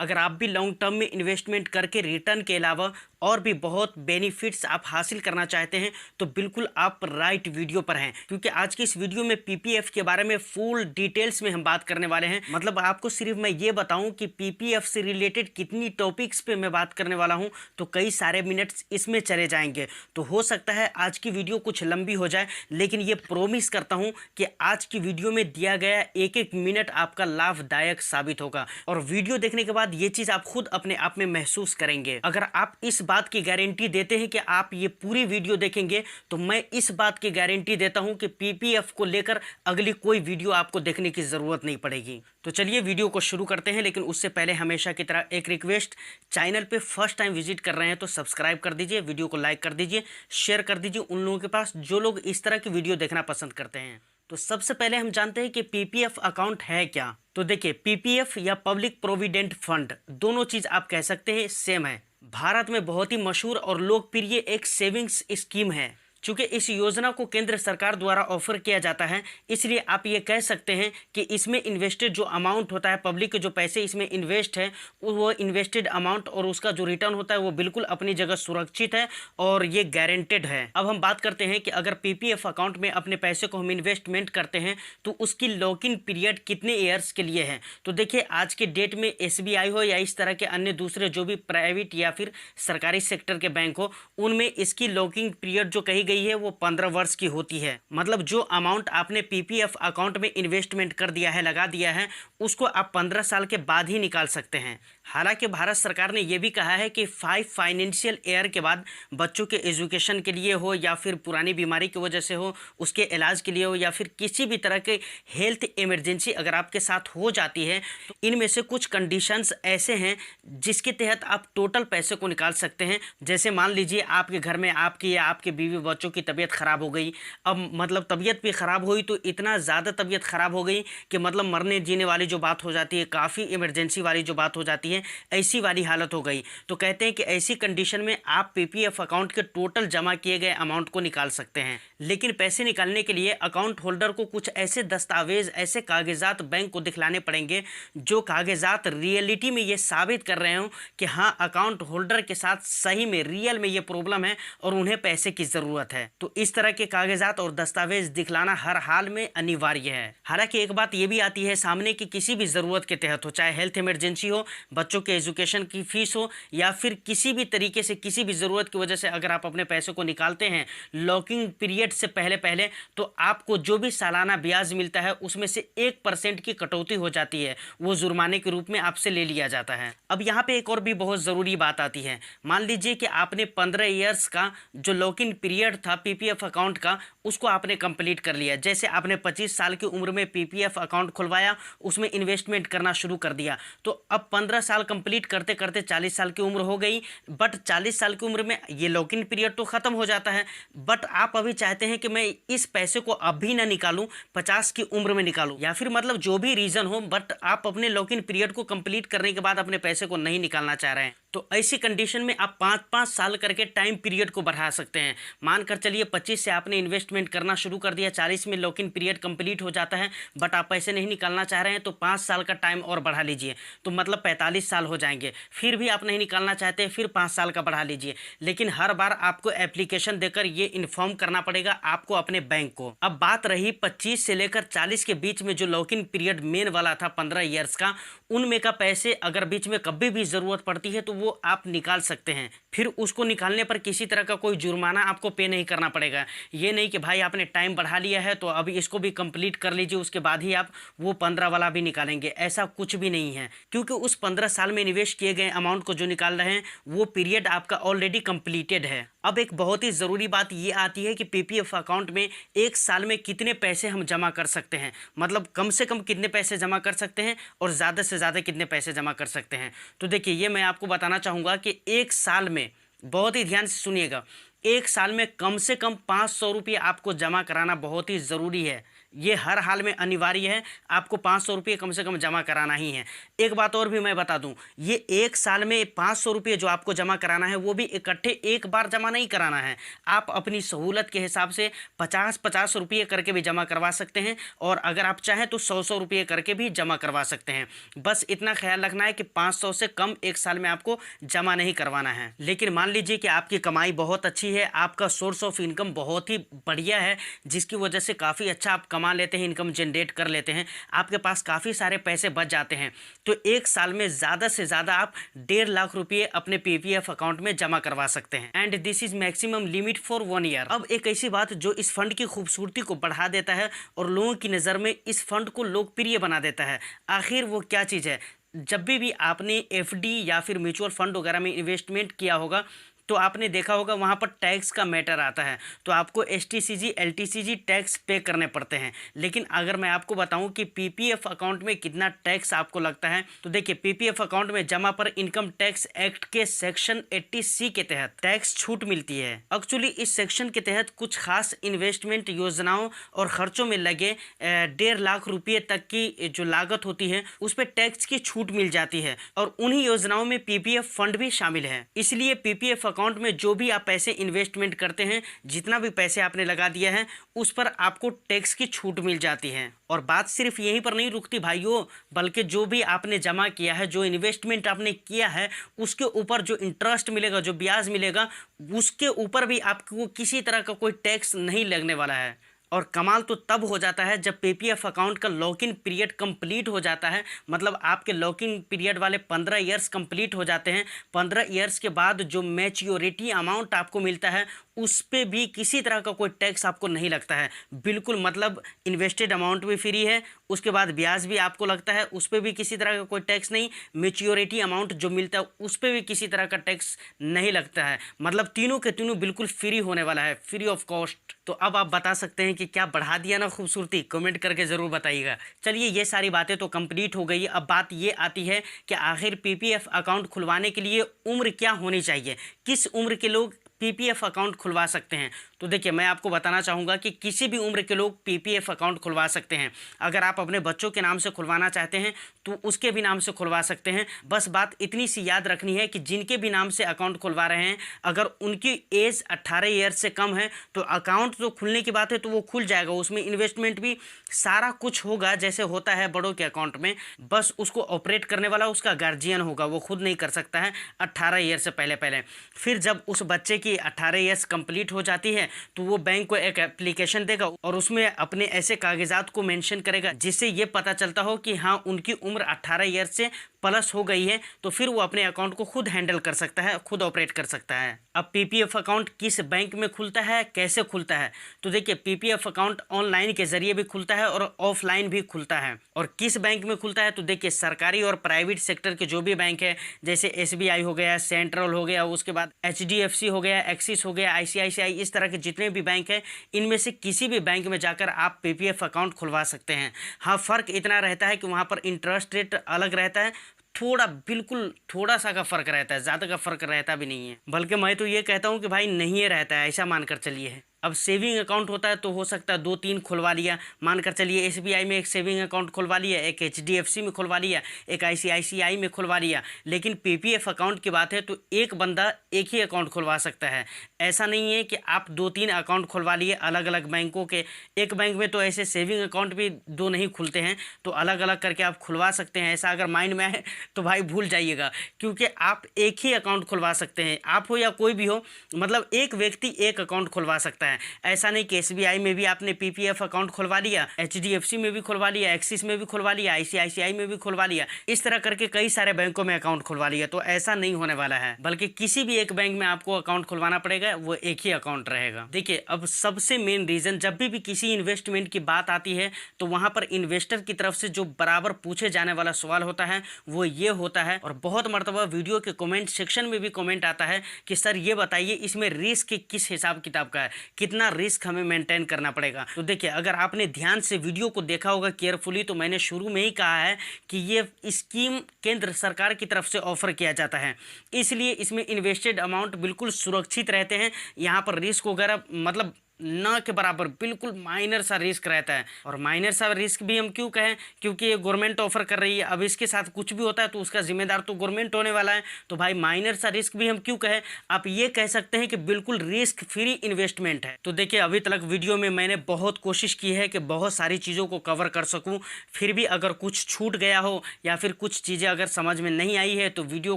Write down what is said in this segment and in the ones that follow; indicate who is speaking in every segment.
Speaker 1: अगर आप भी लॉन्ग टर्म में इन्वेस्टमेंट करके रिटर्न के अलावा और भी बहुत बेनिफिट्स आप हासिल करना चाहते हैं तो बिल्कुल आप राइट वीडियो पर हैं, क्योंकि आज की इस वीडियो में पीपीएफ के बारे में फुल डिटेल्स में हम बात करने वाले हैं। मतलब आपको सिर्फ मैं ये बताऊं कि पीपीएफ से रिलेटेड कितनी टॉपिक्स पे मैं बात करने वाला हूं तो कई सारे मिनट्स इसमें चले जाएंगे। तो हो सकता है आज की वीडियो कुछ लंबी हो जाए, लेकिन ये प्रोमिस करता हूं कि आज की वीडियो में दिया गया एक एक मिनट आपका लाभदायक साबित होगा और वीडियो देखने के बाद ये चीज आप खुद अपने आप में महसूस करेंगे। अगर आप इस बात की गारंटी देते हैं कि आप ये पूरी वीडियो देखेंगे तो मैं इस बात की गारंटी देता हूं कि पीपीएफ को लेकर अगली कोई वीडियो आपको देखने की जरूरत नहीं पड़ेगी। तो चलिए वीडियो को शुरू करते हैं, लेकिन उससे पहले हमेशा की तरह एक रिक्वेस्ट, चैनल पे फर्स्ट टाइम विजिट कर रहे हैं तो सब्सक्राइब कर दीजिए, वीडियो को लाइक कर दीजिए, शेयर कर दीजिए उन लोगों के पास जो लोग इस तरह की वीडियो देखना पसंद करते हैं। तो सबसे पहले हम जानते हैं कि पीपीएफ अकाउंट है क्या। तो देखिए, पीपीएफ या पब्लिक प्रोविडेंट फंड दोनों चीज आप कह सकते हैं सेम है। भारत में बहुत ही मशहूर और लोकप्रिय एक सेविंग्स स्कीम है। चूंकि इस योजना को केंद्र सरकार द्वारा ऑफर किया जाता है, इसलिए आप ये कह सकते हैं कि इसमें इन्वेस्टेड जो अमाउंट होता है, पब्लिक के जो पैसे इसमें इन्वेस्ट है, वो इन्वेस्टेड अमाउंट और उसका जो रिटर्न होता है वो बिल्कुल अपनी जगह सुरक्षित है और ये गारंटेड है। अब हम बात करते हैं कि अगर पीपीएफ अकाउंट में अपने पैसे को हम इन्वेस्टमेंट करते हैं तो उसकी लॉक इन पीरियड कितने ईयर्स के लिए है। तो देखिए, आज के डेट में एसबीआई हो या इस तरह के अन्य दूसरे जो भी प्राइवेट या फिर सरकारी सेक्टर के बैंक हो, उनमें इसकी लॉकिंग पीरियड जो कही गई है वो 15 वर्ष की होती है। मतलब जो अमाउंट आपने पीपीएफ अकाउंट में इन्वेस्टमेंट कर दिया है, लगा दिया है, उसको आप 15 साल के बाद ही निकाल सकते हैं। हालांकि भारत सरकार ने यह भी कहा है कि 5 फाइनेंशियल ईयर के बाद बच्चों के एजुकेशन के लिए हो या फिर पुरानी बीमारी की वजह से हो, उसके इलाज के लिए हो या फिर किसी भी तरह के हेल्थ इमरजेंसी अगर आपके साथ हो जाती है तो इनमें से कुछ कंडीशंस ऐसे हैं जिसके तहत आप टोटल पैसे को निकाल सकते हैं। जैसे मान लीजिए आपके घर में आपकी या आपके बीवी बच्चों की तबीयत खराब हो गई। अब मतलब तबीयत भी खराब हुई तो इतना ज़्यादा तबीयत खराब हो गई कि मतलब मरने जीने वाली जो बात हो जाती है, काफ़ी इमरजेंसी वाली जो बात हो जाती है, ऐसी वाली हालत हो गई। तो कहते हैं कि ऐसी कंडीशन में आप पीपीएफ अकाउंट के टोटल जमा किए गए अमाउंट को निकाल सकते हैं। लेकिन पैसे निकालने के लिए अकाउंट होल्डर को कुछ ऐसे दस्तावेज, ऐसे कागजात बैंक को दिखलाने पड़ेंगे जो कागजात रियलिटी में ये साबित कर रहे हो कि हाँ, अकाउंट होल्डर के साथ सही में रियल में ये प्रॉब्लम है और उन्हें पैसे की ज़रूरत है। तो इस तरह के कागजात और दस्तावेज दिखलाना हर हाल में अनिवार्य है। हालांकि एक बात ये भी आती है सामने की किसी भी ज़रूरत के तहत हो, चाहे हेल्थ इमरजेंसी हो, बच्चों के एजुकेशन की फीस हो या फिर किसी भी तरीके से किसी भी ज़रूरत की वजह से अगर आप अपने पैसे को निकालते हैं लॉकिंग पीरियड से पहले पहले, तो आपको जो भी सालाना ब्याज मिलता है उसमें से 1% की कटौती हो जाती है, वो जुर्माने के रूप में आपसे ले लिया जाता है। अब यहाँ पे एक और भी बहुत ज़रूरी बात आती है। मान लीजिए कि आपने 15 ईयर्स का जो लॉक इन पीरियड था पीपीएफ अकाउंट का, उसको आपने कंप्लीट कर लिया। जैसे आपने 25 साल की उम्र में पीपीएफ अकाउंट खुलवाया, उसमें इन्वेस्टमेंट करना शुरू कर दिया, तो अब 15 साल कंप्लीट करते करते 40 साल की उम्र हो गई। बट 40 साल की उम्र में ये लॉक इन पीरियड तो ख़त्म हो जाता है, बट आप अभी चाहते हैं कि मैं इस पैसे को अभी ना निकालूं, 50 की उम्र में निकालूं, या फिर मतलब जो भी रीज़न हो, बट आप अपने लॉक इन पीरियड को कंप्लीट करने के बाद अपने पैसे को नहीं निकालना चाह रहे हैं। तो ऐसी कंडीशन में आप 5-5 साल करके टाइम पीरियड को बढ़ा सकते हैं। मानकर चलिए 25 से आपने इन्वेस्टमेंट करना शुरू कर दिया, 40 में लॉक इन पीरियड कंप्लीट हो जाता है, बट आप पैसे नहीं निकालना चाह रहे हैं तो 5 साल का टाइम और बढ़ा लीजिए, तो मतलब 45 साल हो जाएंगे। फिर भी आप नहीं निकालना चाहते, फिर 5 साल का बढ़ा लीजिए। लेकिन हर बार आपको एप्लीकेशन देकर ये इन्फॉर्म करना पड़ेगा आपको अपने बैंक को। अब बात रही 25 से लेकर 40 के बीच में जो लॉक इन पीरियड मेन वाला था 15 ईयर्स का, उनमें का पैसे अगर बीच में कभी भी ज़रूरत पड़ती है तो वो आप निकाल सकते हैं। फिर उसको निकालने पर किसी तरह का कोई जुर्माना आपको पे नहीं करना पड़ेगा। ये नहीं कि भाई आपने टाइम बढ़ा लिया है तो अभी इसको भी कंप्लीट कर लीजिए, उसके बाद ही आप वो 15 वाला भी निकालेंगे, ऐसा कुछ भी नहीं है। क्योंकि उस 15 साल में निवेश किए गए अमाउंट को जो निकाल रहे हैं वो पीरियड आपका ऑलरेडी कंप्लीटेड है। अब एक बहुत ही ज़रूरी बात ये आती है कि पीपीएफ अकाउंट में एक साल में कितने पैसे हम जमा कर सकते हैं, मतलब कम से कम कितने पैसे जमा कर सकते हैं और ज़्यादा से ज़्यादा कितने पैसे जमा कर सकते हैं। तो देखिए, ये मैं आपको बताना चाहूँगा कि एक साल में, बहुत ही ध्यान से सुनिएगा, एक साल में कम से कम 500 रुपये आपको जमा कराना बहुत ही ज़रूरी है। ये हर हाल में अनिवार्य है, आपको 500 रुपये कम से कम जमा कराना ही है। एक बात और भी मैं बता दूं, ये एक साल में 500 रुपये जो आपको जमा कराना है वो भी इकट्ठे एक बार जमा नहीं कराना है। आप अपनी सहूलत के हिसाब से 50-50 रुपये करके भी जमा करवा सकते हैं, और अगर आप चाहें तो 100-100 रुपये करके भी जमा करवा सकते हैं। बस इतना ख्याल रखना है कि 500 से कम एक साल में आपको जमा नहीं करवाना है। लेकिन मान लीजिए कि आपकी कमाई बहुत अच्छी है, आपका सोर्स ऑफ इनकम बहुत ही बढ़िया है, जिसकी वजह से काफ़ी अच्छा आप कमा लेते हैं, इनकम जनरेट कर लेते हैं, आपके पास काफ़ी सारे पैसे बच जाते हैं, तो एक साल में ज़्यादा से ज़्यादा आप 1.5 लाख रुपये अपने पीपीएफ अकाउंट में जमा करवा सकते हैं। And this is maximum limit for 1 year. अब एक ऐसी बात जो इस फंड की खूबसूरती को बढ़ा देता है और लोगों की नज़र में इस फंड को लोकप्रिय बना देता है, आखिर वो क्या चीज़ है? जब भी आपने एफडी या फिर म्यूचुअल फंड वगैरह में इन्वेस्टमेंट किया होगा तो आपने देखा होगा वहाँ पर टैक्स का मैटर आता है, तो आपको एसटीसीजी एलटीसीजी टैक्स पे करने पड़ते हैं। लेकिन अगर मैं आपको बताऊं कि पीपीएफ अकाउंट में कितना टैक्स आपको लगता है, तो देखिए पीपीएफ अकाउंट में जमा पर इनकम टैक्स एक्ट के सेक्शन 80C के तहत टैक्स छूट मिलती है। एक्चुअली इस सेक्शन के तहत कुछ खास इन्वेस्टमेंट योजनाओं और खर्चों में लगे 1.5 लाख रुपये तक की जो लागत होती है उस पर टैक्स की छूट मिल जाती है, और उन्हीं योजनाओं में पीपीएफ फंड भी शामिल है। इसलिए पीपीएफ अकाउंट में जो भी आप पैसे इन्वेस्टमेंट करते हैं, जितना भी पैसे आपने लगा दिया है उस पर आपको टैक्स की छूट मिल जाती है। और बात सिर्फ यहीं पर नहीं रुकती भाइयों, बल्कि जो भी आपने जमा किया है, जो इन्वेस्टमेंट आपने किया है, उसके ऊपर जो इंटरेस्ट मिलेगा, जो ब्याज मिलेगा, उसके ऊपर भी आपको किसी तरह का कोई टैक्स नहीं लगने वाला है। और कमाल तो तब हो जाता है जब पीपीएफ अकाउंट का लॉक इन पीरियड कंप्लीट हो जाता है, मतलब आपके लॉक इन पीरियड वाले 15 ईयर्स कंप्लीट हो जाते हैं। 15 ईयर्स के बाद जो मैच्योरिटी अमाउंट आपको मिलता है उस पे भी किसी तरह का कोई टैक्स आपको नहीं लगता है, बिल्कुल। मतलब इन्वेस्टेड अमाउंट भी फ्री है, उसके बाद ब्याज भी आपको लगता है, उस पर भी किसी तरह का कोई टैक्स नहीं, मैच्योरिटी अमाउंट जो मिलता है उस पर भी किसी तरह का टैक्स नहीं लगता है। मतलब तीनों के तीनों बिल्कुल फ्री होने वाला है, फ्री ऑफ कॉस्ट। तो अब आप बता सकते हैं कि क्या बढ़ा दिया ना खूबसूरती? कमेंट करके ज़रूर बताइएगा। चलिए ये सारी बातें तो कंप्लीट हो गई, अब बात ये आती है कि आखिर पीपीएफ अकाउंट खुलवाने के लिए उम्र क्या होनी चाहिए, किस उम्र के लोग पीपीएफ अकाउंट खुलवा सकते हैं? तो देखिए मैं आपको बताना चाहूँगा कि किसी भी उम्र के लोग पीपीएफ अकाउंट खुलवा सकते हैं। अगर आप अपने बच्चों के नाम से खुलवाना चाहते हैं तो उसके भी नाम से खुलवा सकते हैं। बस बात इतनी सी याद रखनी है कि जिनके भी नाम से अकाउंट खुलवा रहे हैं, अगर उनकी एज 18 ईयर से कम है तो अकाउंट तो खुलने की बात है तो वो खुल जाएगा, उसमें इन्वेस्टमेंट भी सारा कुछ होगा जैसे होता है बड़ों के अकाउंट में। बस उसको ऑपरेट करने वाला उसका गार्जियन होगा, वो खुद नहीं कर सकता है 18 ईयर से पहले। फिर जब उस बच्चे की 18 ईयर्स कंप्लीट हो जाती है तो वो बैंक को एक एप्लीकेशन देगा और उसमें अपने ऐसे कागजात को मेंशन करेगा जिससे ये पता चलता हो कि हाँ उनकी उम्र 18 ईयर से प्लस हो गई है, तो फिर वो अपने अकाउंट को खुद हैंडल कर सकता है, खुद ऑपरेट कर सकता है। अब पीपीएफ अकाउंट किस बैंक में खुलता है, कैसे खुलता है? तो देखिए पीपीएफ अकाउंट ऑनलाइन के जरिए भी खुलता है और ऑफलाइन भी खुलता है। और किस बैंक में खुलता है? तो देखिए सरकारी और प्राइवेट सेक्टर के जो भी बैंक है, जैसे एसबीआई हो गया, सेंट्रल हो गया, उसके बाद एचडीएफसी हो गया, एक्सिस हो गया, आईसीआईसीआई, इस तरह के जितने भी बैंक हैं इनमें से किसी भी बैंक में जाकर आप पीपीएफ अकाउंट खुलवा सकते हैं। हाँ, फ़र्क इतना रहता है कि वहाँ पर इंटरेस्ट रेट अलग रहता है, थोड़ा बिल्कुल थोड़ा सा का फ़र्क रहता है, ज़्यादा का फ़र्क रहता भी नहीं है, बल्कि मैं तो ये कहता हूँ कि भाई नहीं रहता है, ऐसा मानकर चलिए। अब सेविंग अकाउंट होता है तो हो सकता है 2-3 खुलवा लिया, मानकर चलिए एसबीआई में एक सेविंग अकाउंट खुलवा लिया, एक एचडीएफसी में खुलवा लिया, एक आईसीआईसीआई में खुलवा लिया। लेकिन पीपीएफ अकाउंट की बात है तो एक बंदा एक ही अकाउंट खुलवा सकता है। ऐसा नहीं है कि आप 2-3 अकाउंट खुलवा लिए अलग अलग बैंकों के। एक बैंक में तो ऐसे सेविंग अकाउंट भी 2 नहीं खुलते हैं, तो अलग अलग करके आप खुलवा सकते हैं। ऐसा अगर माइंड में है तो भाई भूल जाइएगा, क्योंकि आप एक ही अकाउंट खुलवा सकते हैं, आप हो या कोई भी हो, मतलब एक व्यक्ति एक अकाउंट खुलवा सकता है। ऐसा नहीं कि एसबीआई में भी आपने पीपीएफ अकाउंट खुलवा लिया, एचडीएफसी में भी खुलवा लिया, एक्सिस में भी खुलवा लिया, आईसीआईसीआई में भी खुलवा लिया, इस तरह करके कई सारे बैंकों में अकाउंट खुलवा लिया। तो ऐसा नहीं होने वाला है, बल्कि किसी भी एक बैंक में आपको अकाउंट खुलवाना पड़ेगा, वो एक ही अकाउंट रहेगा। देखिए अब सबसे मेन रीजन, जब भी किसी इन्वेस्टमेंट की बात आती है तो वहां पर इन्वेस्टर की तरफ से जो बराबर पूछे जाने वाला सवाल होता है वो ये होता है, और बहुत मरतबा वीडियो के कमेंट सेक्शन में भी कमेंट आता है कि सर ये बताइए इसमें रिस्क किस हिसाब किताब का है, कितना रिस्क हमें मेंटेन करना पड़ेगा। तो देखिए अगर आपने ध्यान से वीडियो को देखा होगा केयरफुली, तो मैंने शुरू में ही कहा है कि ये स्कीम केंद्र सरकार की तरफ से ऑफर किया जाता है, इसलिए इसमें इन्वेस्टेड अमाउंट बिल्कुल सुरक्षित रहते हैं। यहाँ पर रिस्क वगैरह मतलब ना के बराबर बिल्कुल माइनर सा रिस्क रहता है। और माइनर सा रिस्क भी हम क्यों कहें, क्योंकि ये गवर्नमेंट ऑफर कर रही है। अब इसके साथ कुछ भी होता है तो उसका जिम्मेदार तो गवर्नमेंट होने वाला है। तो भाई माइनर सा रिस्क भी हम क्यों कहें, आप ये कह सकते हैं कि बिल्कुल रिस्क फ्री इन्वेस्टमेंट है। तो देखिए अभी तक वीडियो में मैंने बहुत कोशिश की है कि बहुत सारी चीज़ों को कवर कर सकूं, फिर भी अगर कुछ छूट गया हो या फिर कुछ चीज़ें अगर समझ में नहीं आई है तो वीडियो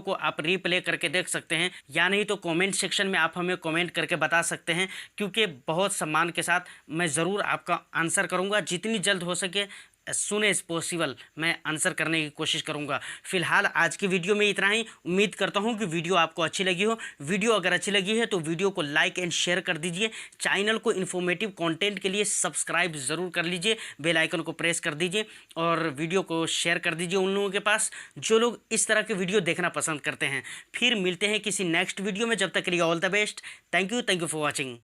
Speaker 1: को आप रीप्ले करके देख सकते हैं, या नहीं तो कमेंट सेक्शन में आप हमें कमेंट करके बता सकते हैं, क्योंकि बहुत सम्मान के साथ मैं ज़रूर आपका आंसर करूंगा। जितनी जल्द हो सके एज सुन एज पॉसिबल मैं आंसर करने की कोशिश करूंगा। फिलहाल आज की वीडियो में इतना ही। उम्मीद करता हूं कि वीडियो आपको अच्छी लगी हो। वीडियो अगर अच्छी लगी है तो वीडियो को लाइक एंड शेयर कर दीजिए। चैनल को इन्फॉर्मेटिव कंटेंट के लिए सब्सक्राइब ज़रूर कर लीजिए, बेल आइकन को प्रेस कर दीजिए और वीडियो को शेयर कर दीजिए उन लोगों के पास जो लोग इस तरह के वीडियो देखना पसंद करते हैं। फिर मिलते हैं किसी नेक्स्ट वीडियो में, जब तक के लिए all the best. Thank you for watching.